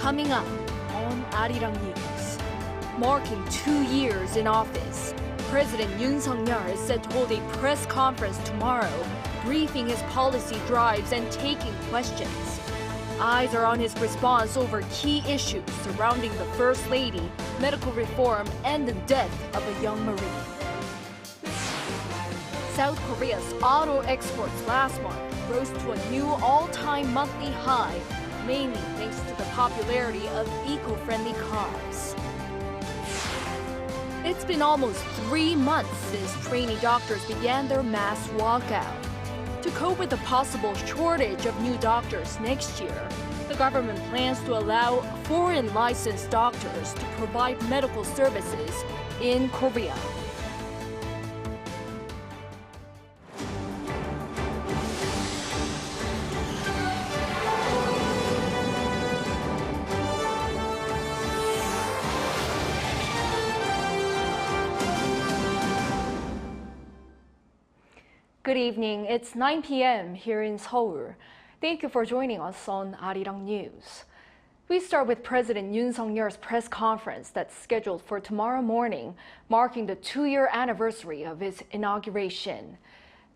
Coming up on Arirang News. Marking 2 years in office, President Yoon is set to hold a press conference tomorrow, briefing his policy drives and taking questions. Eyes are on his response over key issues surrounding the First Lady, medical reform, and the death of a young Marine. South Korea's auto exports last month rose to a new all-time monthly high, mainly thanks to the popularity of eco-friendly cars. It's been almost 3 months since trainee doctors began their mass walkout. To cope with the possible shortage of new doctors next year, the government plans to allow foreign licensed doctors to provide medical services in Korea. Good evening. It's 9 p.m. here in Seoul. Thank you for joining us on Arirang News. We start with President Yoon Suk-yeol's press conference that's scheduled for tomorrow morning, marking the 2-year anniversary of his inauguration.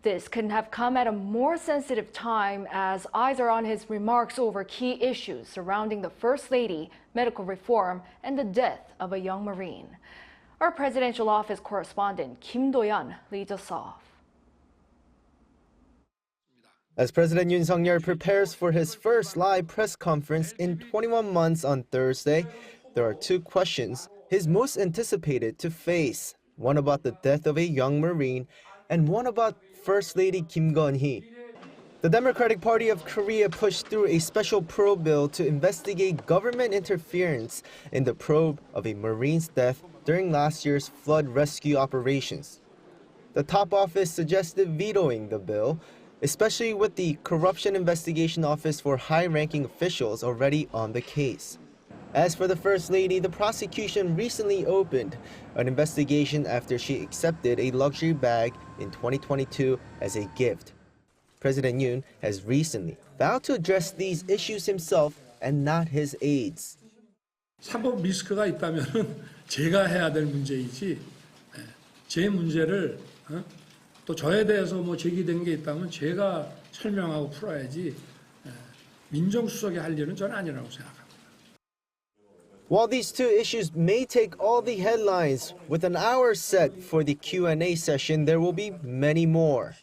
This couldn't have come at a more sensitive time, as eyes are on his remarks over key issues surrounding the First Lady, medical reform, and the death of a young Marine. Our presidential office correspondent Kim Do-yeon leads us off. As President Yoon Suk-yeol prepares for his first live press conference in 21 months on Thursday, there are 2 questions he's most anticipated to face. One about the death of a young Marine, and one about First Lady Kim Jong-un. The Democratic Party of Korea pushed through a special probe bill to investigate government interference in the probe of a Marine's death during last year's flood rescue operations. The top office suggested vetoing the bill, especially with the Corruption Investigation Office for high-ranking officials already on the case. As for the First Lady, the prosecution recently opened an investigation after she accepted a luxury bag in 2022 as a gift. President Yoon has recently vowed to address these issues himself and not his aides. 사법 리스크가 있다면은 제가 해야 될 문제이지, 제 문제를 또 저에 대해서 뭐 제기된 게 있다면 제가 설명하고 풀어야지, 민정수석이 할 일은 저는 아니라고 생각합니다. While these 2 issues may take all the headlines, with an hour set for the Q&A session, there will be many more.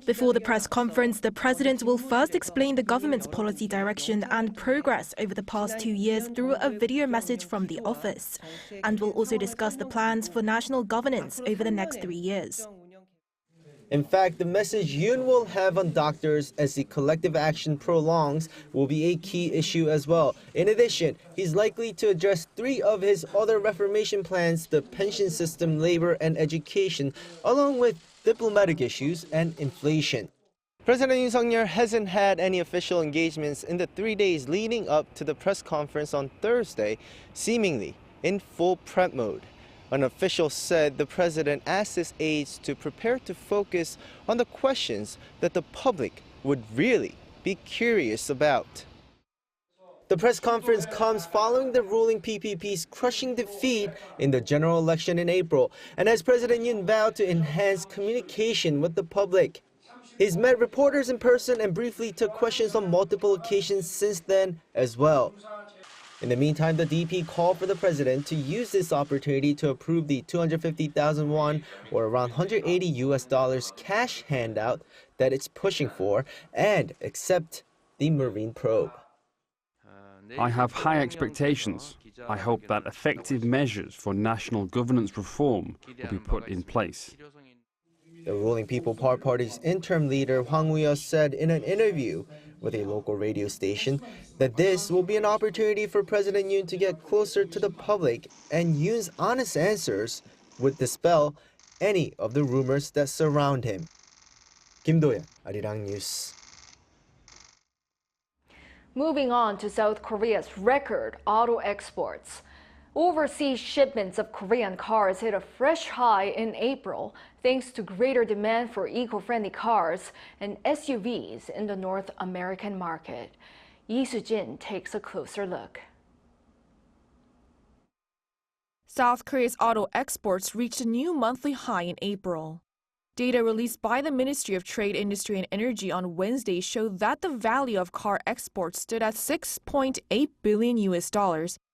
Before the press conference, the president will first explain the government's policy direction and progress over the past 2 years through a video message from the office, and will also discuss the plans for national governance over the next 3 years. In fact, the message Yoon will have on doctors as the collective action prolongs will be a key issue as well. In addition, he's likely to address 3 of his other reformation plans: the pension system, labor, and education, along with diplomatic issues and inflation. President Yoon Suk-yeol hasn't had any official engagements in the 3 days leading up to the press conference on Thursday, seemingly in full prep mode. An official said the president asked his aides to prepare to focus on the questions that the public would really be curious about. The press conference comes following the ruling PPP's crushing defeat in the general election in April, and as President Yoon vowed to enhance communication with the public. He's met reporters in person and briefly took questions on multiple occasions since then as well. In the meantime, the DP called for the president to use this opportunity to approve the 250,000 won, or around $180 cash handout that it's pushing for, and accept the Marine probe. I have high expectations. I hope that effective measures for national governance reform will be put in place. The ruling People Power Party's interim leader Hwang Woo-yeol said in an interview with a local radio station that this will be an opportunity for President Yoon to get closer to the public, and Yoon's honest answers would dispel any of the rumors that surround him. Kim Do-yeon, Arirang News. Moving on to South Korea's record auto exports. Overseas shipments of Korean cars hit a fresh high in April thanks to greater demand for eco-friendly cars and SUVs in the North American market. Lee Soo-jin takes a closer look. South Korea's auto exports reached a new monthly high in April. Data released by the Ministry of Trade, Industry and Energy on Wednesday showed that the value of car exports stood at $6.8 billion,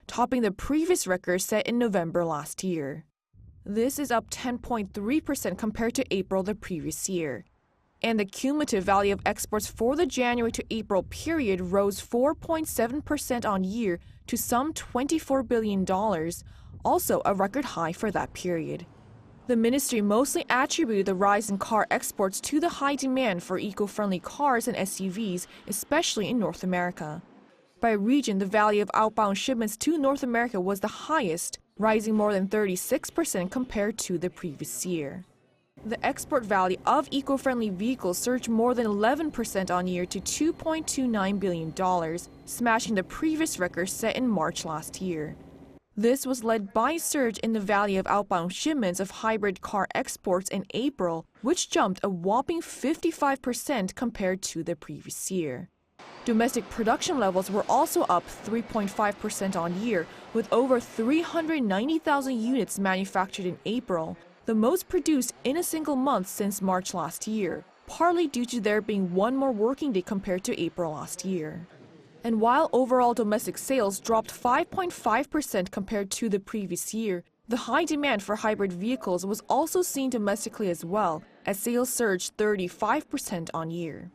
topping the previous record set in November last year. This is up 10.3% compared to April the previous year. And the cumulative value of exports for the January to April period rose 4.7% on year to some $24 billion, also a record high for that period. The ministry mostly attributed the rise in car exports to the high demand for eco-friendly cars and SUVs, especially in North America. By region, the value of outbound shipments to North America was the highest, rising more than 36% compared to the previous year. The export value of eco-friendly vehicles surged more than 11% on year to $2.29 billion, smashing the previous record set in March last year. This was led by a surge in the value of outbound shipments of hybrid car exports in April, which jumped a whopping 55% compared to the previous year. Domestic production levels were also up 3.5% on year, with over 390,000 units manufactured in April, the most produced in a single month since March last year, partly due to there being one more working day compared to April last year. And while overall domestic sales dropped 5.5% compared to the previous year, the high demand for hybrid vehicles was also seen domestically as well, as sales surged 35% on year.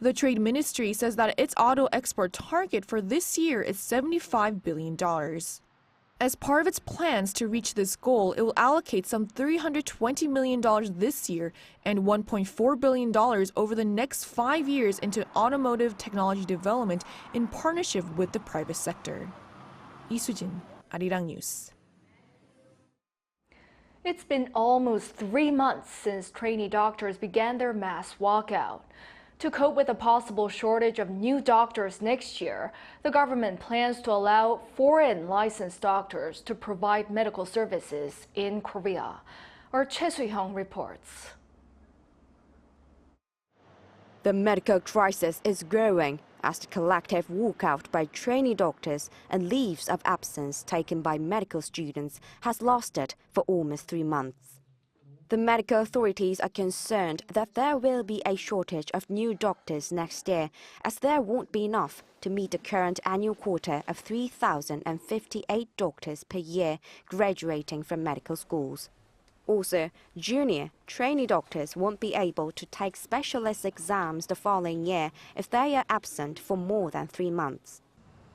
The Trade Ministry says that its auto export target for this year is $75 billion. As part of its plans to reach this goal, it will allocate some $320 million this year and $1.4 billion over the next 5 years into automotive technology development in partnership with the private sector. Lee Soo-jin, Arirang News. It's been almost 3 months since trainee doctors began their mass walkout. To cope with a possible shortage of new doctors next year, the government plans to allow foreign licensed doctors to provide medical services in Korea. Our Choi Soo-hyung reports. The medical crisis is growing as the collective walkout by trainee doctors and leaves of absence taken by medical students has lasted for almost 3 months. The medical authorities are concerned that there will be a shortage of new doctors next year, as there won't be enough to meet the current annual quota of 3,058 doctors per year graduating from medical schools. Also, junior trainee doctors won't be able to take specialist exams the following year if they are absent for more than 3 months.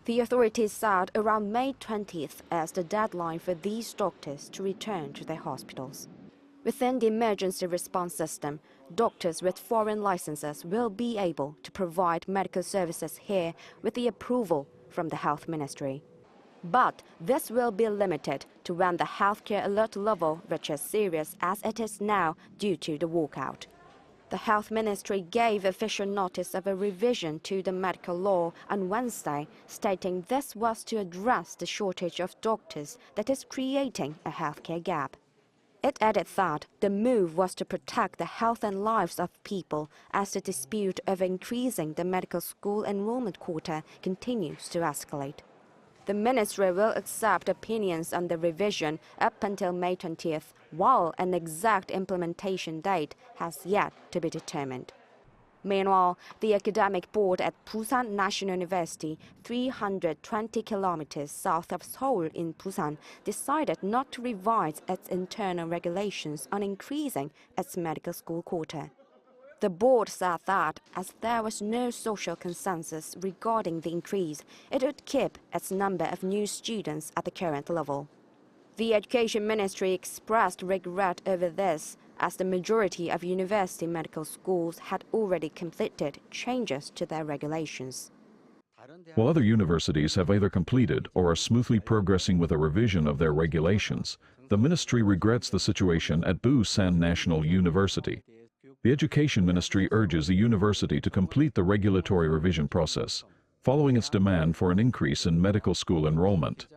The authorities said around May 20th as the deadline for these doctors to return to their hospitals. Within the emergency response system, doctors with foreign licenses will be able to provide medical services here with the approval from the Health Ministry. But this will be limited to when the healthcare alert level reaches serious as it is now due to the walkout. The Health Ministry gave official notice of a revision to the medical law on Wednesday, stating this was to address the shortage of doctors that is creating a healthcare gap. It added that the move was to protect the health and lives of people as the dispute over increasing the medical school enrollment quota continues to escalate. The ministry will accept opinions on the revision up until May 20th, while an exact implementation date has yet to be determined. Meanwhile, the academic board at Busan National University, 320 kilometers south of Seoul in Busan, decided not to revise its internal regulations on increasing its medical school quota. The board said that, as there was no social consensus regarding the increase, it would keep its number of new students at the current level. The Education Ministry expressed regret over this, as the majority of university medical schools had already completed changes to their regulations. While other universities have either completed or are smoothly progressing with a revision of their regulations, the ministry regrets the situation at Busan National University. The Education Ministry urges the university to complete the regulatory revision process, following its demand for an increase in medical school enrollment.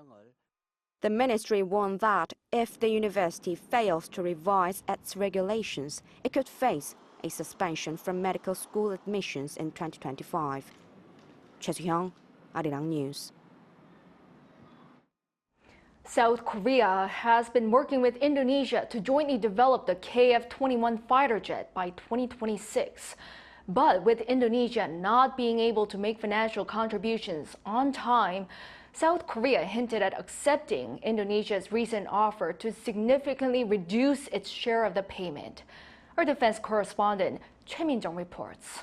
The ministry warned that if the university fails to revise its regulations, it could face a suspension from medical school admissions in 2025. Choi Soo-hyung, Arirang News. South Korea has been working with Indonesia to jointly develop the KF-21 fighter jet by 2026. But with Indonesia not being able to make financial contributions on time, South Korea hinted at accepting Indonesia's recent offer to significantly reduce its share of the payment. Our defense correspondent Choi Min-jung reports.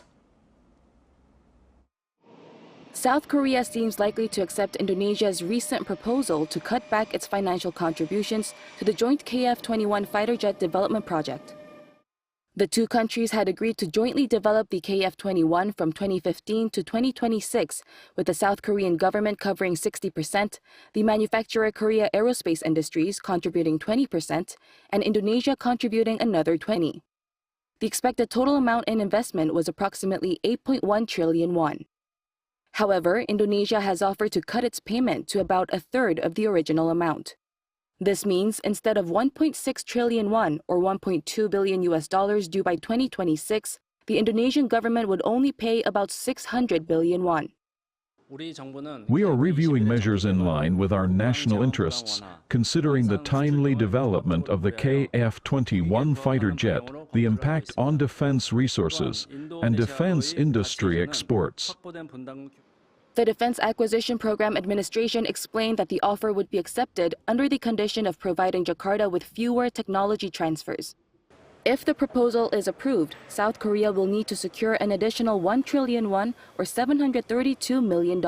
South Korea seems likely to accept Indonesia's recent proposal to cut back its financial contributions to the joint KF-21 fighter jet development project. The two countries had agreed to jointly develop the KF-21 from 2015 to 2026, with the South Korean government covering 60%, the manufacturer Korea Aerospace Industries contributing 20%, and Indonesia contributing another 20%. The expected total amount in investment was approximately 8.1 trillion won. However, Indonesia has offered to cut its payment to about a third of the original amount. This means instead of 1.6 trillion won or $1.2 billion due by 2026, the Indonesian government would only pay about 600 billion won. We are reviewing measures in line with our national interests, considering the timely development of the KF-21 fighter jet, the impact on defense resources, and defense industry exports. The Defense Acquisition Program Administration explained that the offer would be accepted under the condition of providing Jakarta with fewer technology transfers. If the proposal is approved, South Korea will need to secure an additional 1 trillion won or $732 million.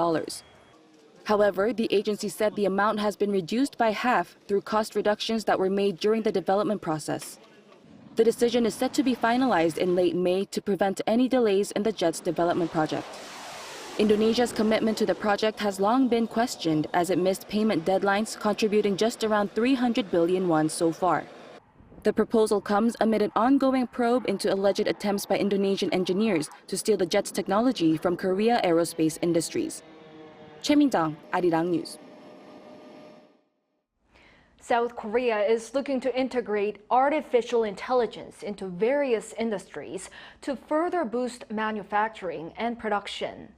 However, the agency said the amount has been reduced by half through cost reductions that were made during the development process. The decision is set to be finalized in late May to prevent any delays in the jet's development project. Indonesia's commitment to the project has long been questioned as it missed payment deadlines, contributing just around 300 billion won so far. The proposal comes amid an ongoing probe into alleged attempts by Indonesian engineers to steal the jet's technology from Korea Aerospace Industries. Choi Min-jung, Arirang News. South Korea is looking to integrate artificial intelligence into various industries to further boost manufacturing and production.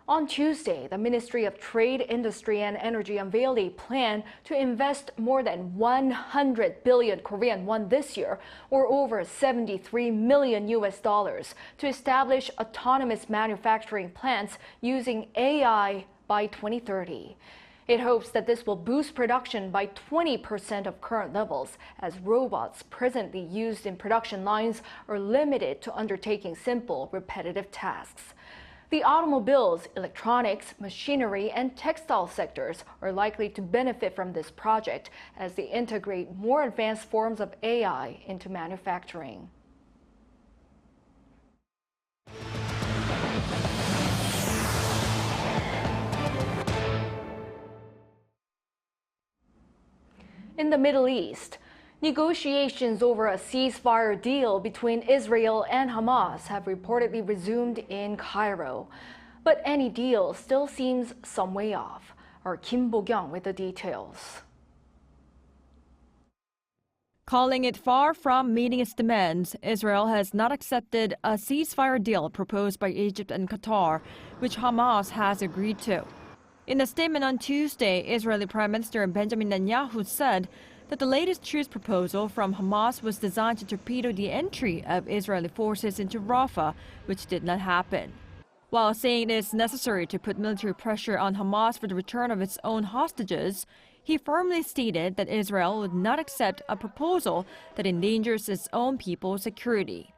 On Tuesday, the Ministry of Trade, Industry and Energy unveiled a plan to invest more than 100 billion Korean won this year, or over $73 million to establish autonomous manufacturing plants using AI by 2030. It hopes that this will boost production by 20% of current levels, as robots presently used in production lines are limited to undertaking simple, repetitive tasks. The automobiles, electronics, machinery, and textile sectors are likely to benefit from this project as they integrate more advanced forms of AI into manufacturing. In the Middle East, negotiations over a ceasefire deal between Israel and Hamas have reportedly resumed in Cairo. But any deal still seems some way off. Our Kim Bo-kyung with the details. Calling it far from meeting its demands, Israel has not accepted a ceasefire deal proposed by Egypt and Qatar, which Hamas has agreed to. In a statement on Tuesday, Israeli Prime Minister Benjamin Netanyahu said that the latest truce proposal from Hamas was designed to torpedo the entry of Israeli forces into Rafah, which did not happen. While saying it is necessary to put military pressure on Hamas for the return of its own hostages, he firmly stated that Israel would not accept a proposal that endangers its own people's security.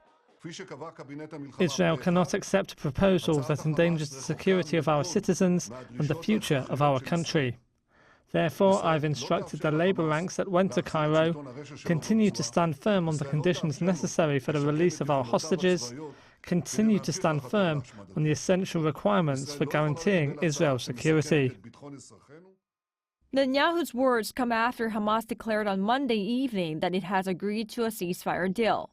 Israel cannot accept a proposal that endangers the security of our citizens and the future of our country. Therefore, I've instructed the labor ranks that went to Cairo continue to stand firm on the conditions necessary for the release of our hostages, continue to stand firm on the essential requirements for guaranteeing Israel's security. Netanyahu's words come after Hamas declared on Monday evening that it has agreed to a ceasefire deal.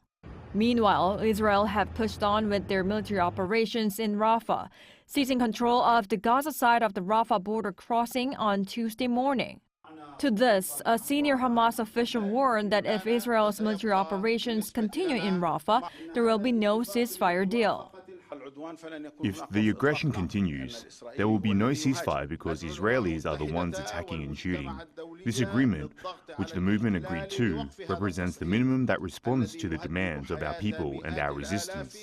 Meanwhile, Israel have pushed on with their military operations in Rafah, seizing control of the Gaza side of the Rafah border crossing on Tuesday morning. To this, a senior Hamas official warned that if Israel's military operations continue in Rafah, there will be no ceasefire deal. If the aggression continues, there will be no ceasefire because Israelis are the ones attacking and shooting. This agreement, which the movement agreed to, represents the minimum that responds to the demands of our people and our resistance.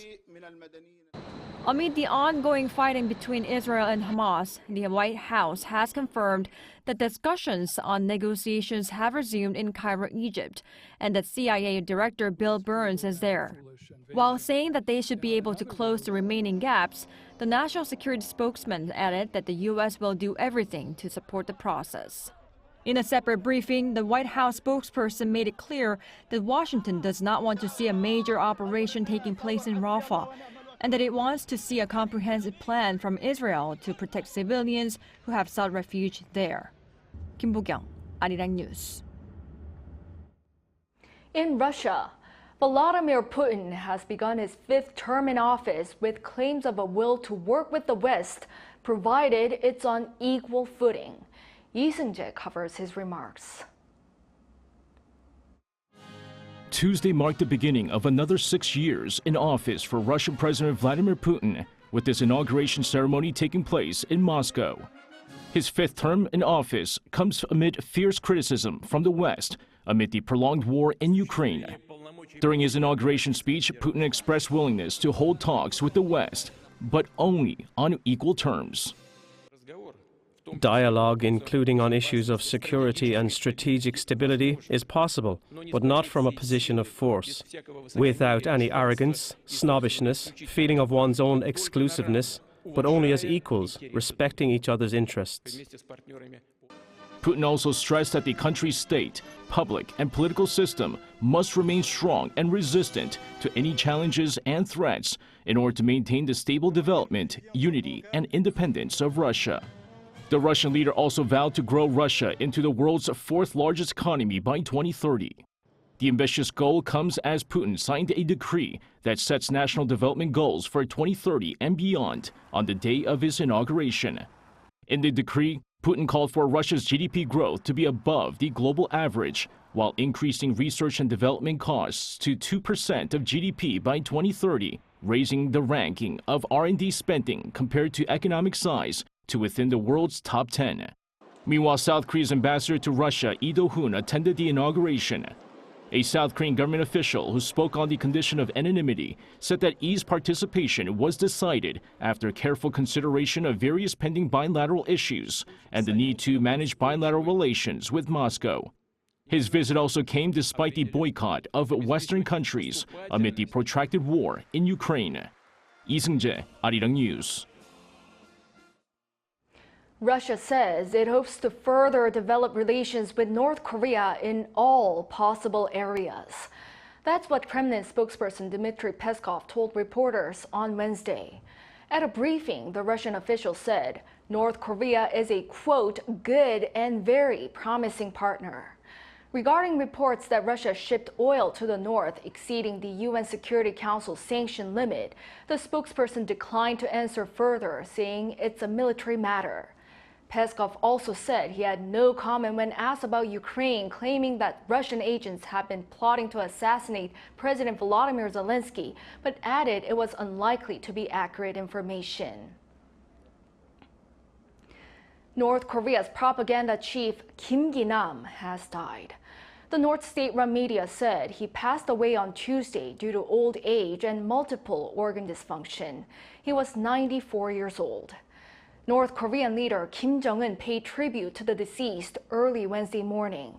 Amid the ongoing fighting between Israel and Hamas, the White House has confirmed that discussions on negotiations have resumed in Cairo, Egypt, and that CIA Director Bill Burns is there. While saying that they should be able to close the remaining gaps, the national security spokesman added that the U.S. will do everything to support the process. In a separate briefing, the White House spokesperson made it clear that Washington does not want to see a major operation taking place in Rafah, and that it wants to see a comprehensive plan from Israel to protect civilians who have sought refuge there. Kim Bo-kyung, Arirang News. In Russia, Vladimir Putin has begun his 5th term in office with claims of a will to work with the West, provided it's on equal footing. Lee Seung-jae covers his remarks. Tuesday marked the beginning of another 6 years in office for Russian President Vladimir Putin, with this inauguration ceremony taking place in Moscow. His 5th term in office comes amid fierce criticism from the West amid the prolonged war in Ukraine. During his inauguration speech, Putin expressed willingness to hold talks with the West, but only on equal terms. Dialogue, including on issues of security and strategic stability, is possible, but not from a position of force. Without any arrogance, snobbishness, feeling of one's own exclusiveness, but only as equals, respecting each other's interests. Putin also stressed that the country's state, public, and political system must remain strong and resistant to any challenges and threats in order to maintain the stable development, unity, and independence of Russia. The Russian leader also vowed to grow Russia into the world's 4th largest economy by 2030. The ambitious goal comes as Putin signed a decree that sets national development goals for 2030 and beyond on the day of his inauguration. In the decree, Putin called for Russia's GDP growth to be above the global average, while increasing research and development costs to 2% of GDP by 2030, raising the ranking of R&D spending compared to economic size to within the world's top 10. Meanwhile, South Korea's ambassador to Russia, Lee Do-hoon, attended the inauguration. A South Korean government official who spoke on the condition of anonymity said that Lee's participation was decided after careful consideration of various pending bilateral issues and the need to manage bilateral relations with Moscow. His visit also came despite the boycott of Western countries amid the protracted war in Ukraine. Lee Seung-jae, Arirang News. Russia says it hopes to further develop relations with North Korea in all possible areas. That's what Kremlin spokesperson Dmitry Peskov told reporters on Wednesday. At a briefing, the Russian official said North Korea is a, quote, good and very promising partner. Regarding reports that Russia shipped oil to the north exceeding the UN Security Council's sanction limit, the spokesperson declined to answer further, saying it's a military matter. Peskov also said he had no comment when asked about Ukraine, claiming that Russian agents have been plotting to assassinate President Volodymyr Zelensky, but added it was unlikely to be accurate information. North Korea's propaganda chief Kim Jong-un has died. The North state-run media said he passed away on Tuesday due to old age and multiple organ dysfunction. He was 94 years old. North Korean leader Kim Jong-un paid tribute to the deceased early Wednesday morning.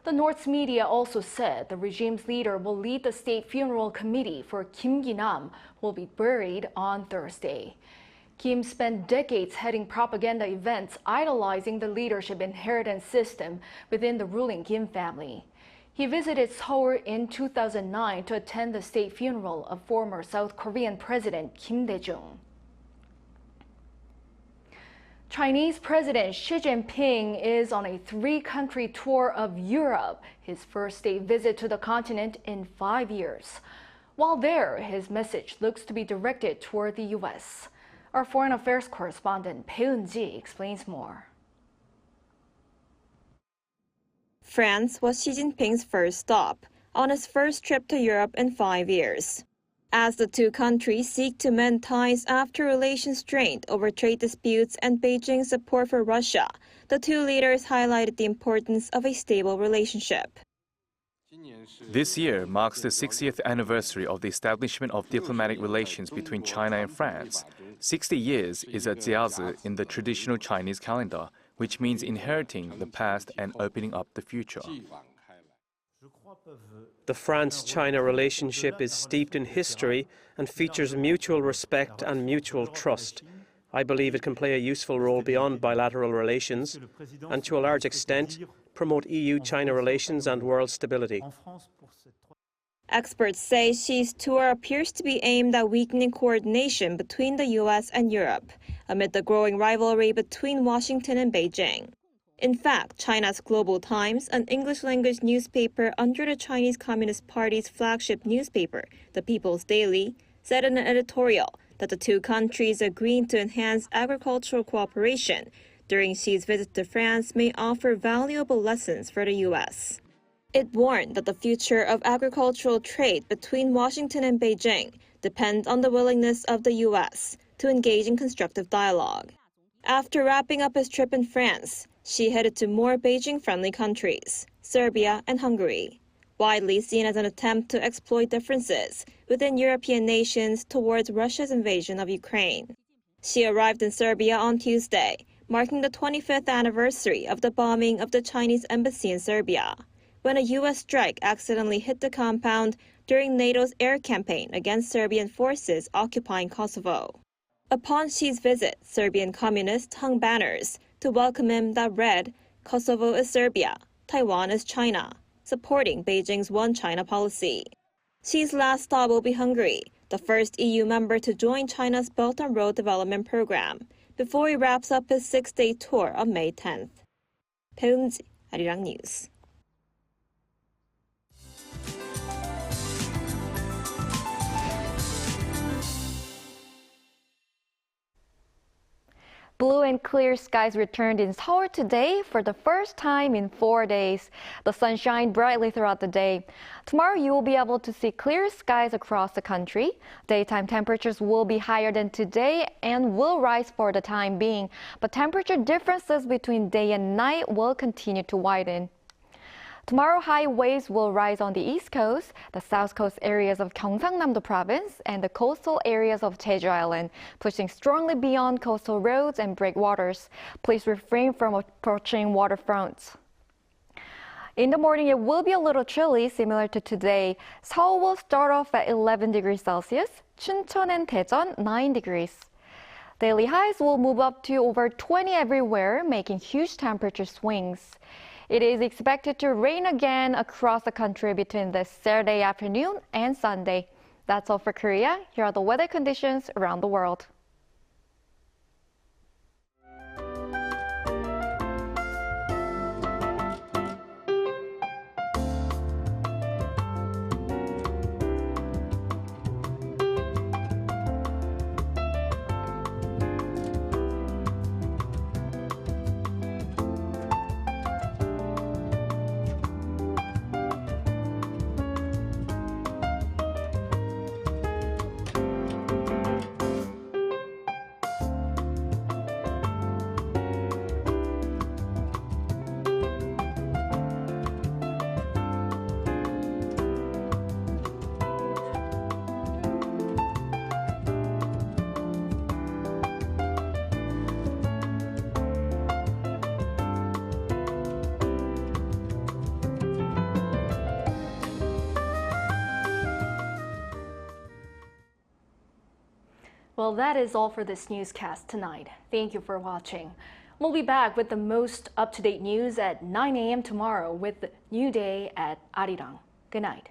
The North's media also said the regime's leader will lead the state funeral committee for Kim Jong-un, who will be buried on Thursday. Kim spent decades heading propaganda events idolizing the leadership inheritance system within the ruling Kim family. He visited Seoul in 2009 to attend the state funeral of former South Korean President Kim Dae-jung. Chinese President Xi Jinping is on a 3-country tour of Europe, his first state visit to the continent in 5 years. While there, his message looks to be directed toward the U.S. Our foreign affairs correspondent Bae Eun-ji explains more. France was Xi Jinping's first stop on his first trip to Europe in 5 years. As the two countries seek to mend ties after relations strained over trade disputes and Beijing's support for Russia, the two leaders highlighted the importance of a stable relationship. This year marks the 60th anniversary of the establishment of diplomatic relations between China and France. 60 years is a jiazi in the traditional Chinese calendar, which means inheriting the past and opening up the future. The France-China relationship is steeped in history and features mutual respect and mutual trust. I believe it can play a useful role beyond bilateral relations and, to a large extent, promote EU-China relations and world stability. Experts say Xi's tour appears to be aimed at weakening coordination between the U.S. and Europe amid the growing rivalry between Washington and Beijing. In fact, China's Global Times, an English-language newspaper under the Chinese Communist Party's flagship newspaper, The People's Daily, said in an editorial that the two countries agreeing to enhance agricultural cooperation during Xi's visit to France may offer valuable lessons for the U.S. It warned that the future of agricultural trade between Washington and Beijing depends on the willingness of the U.S. to engage in constructive dialogue. After wrapping up his trip in France, Xi headed to more Beijing-friendly countries, Serbia and Hungary, widely seen as an attempt to exploit differences within European nations towards Russia's invasion of Ukraine. Xi arrived in Serbia on Tuesday, marking the 25th anniversary of the bombing of the Chinese embassy in Serbia, when a U.S. strike accidentally hit the compound during NATO's air campaign against Serbian forces occupying Kosovo. Upon Xi's visit, Serbian communists hung banners to welcome him that read, "Kosovo is Serbia, Taiwan is China," supporting Beijing's One China policy. Xi's last stop will be Hungary, the first EU member to join China's Belt and Road Development Program, before he wraps up his 6-day tour on May 10th. 배은지, Arirang News. Blue and clear skies returned in Seoul today for the first time in 4 days. The sun shined brightly throughout the day. Tomorrow you will be able to see clear skies across the country. Daytime temperatures will be higher than today and will rise for the time being, but temperature differences between day and night will continue to widen. Tomorrow, high waves will rise on the east coast, the south coast areas of Gyeongsang-namdo province, and the coastal areas of Jeju Island, pushing strongly beyond coastal roads and breakwaters. Please refrain from approaching waterfronts. In the morning, it will be a little chilly, similar to today. Seoul will start off at 11 degrees Celsius, Chuncheon and Daejeon 9 degrees. Daily highs will move up to over 20 everywhere, making huge temperature swings. It is expected to rain again across the country between this Saturday afternoon and Sunday. That's all for Korea. Here are the weather conditions around the world. Well, that is all for this newscast tonight. Thank you for watching. We'll be back with the most up-to-date news at 9 a.m. tomorrow with New Day at Arirang. Good night.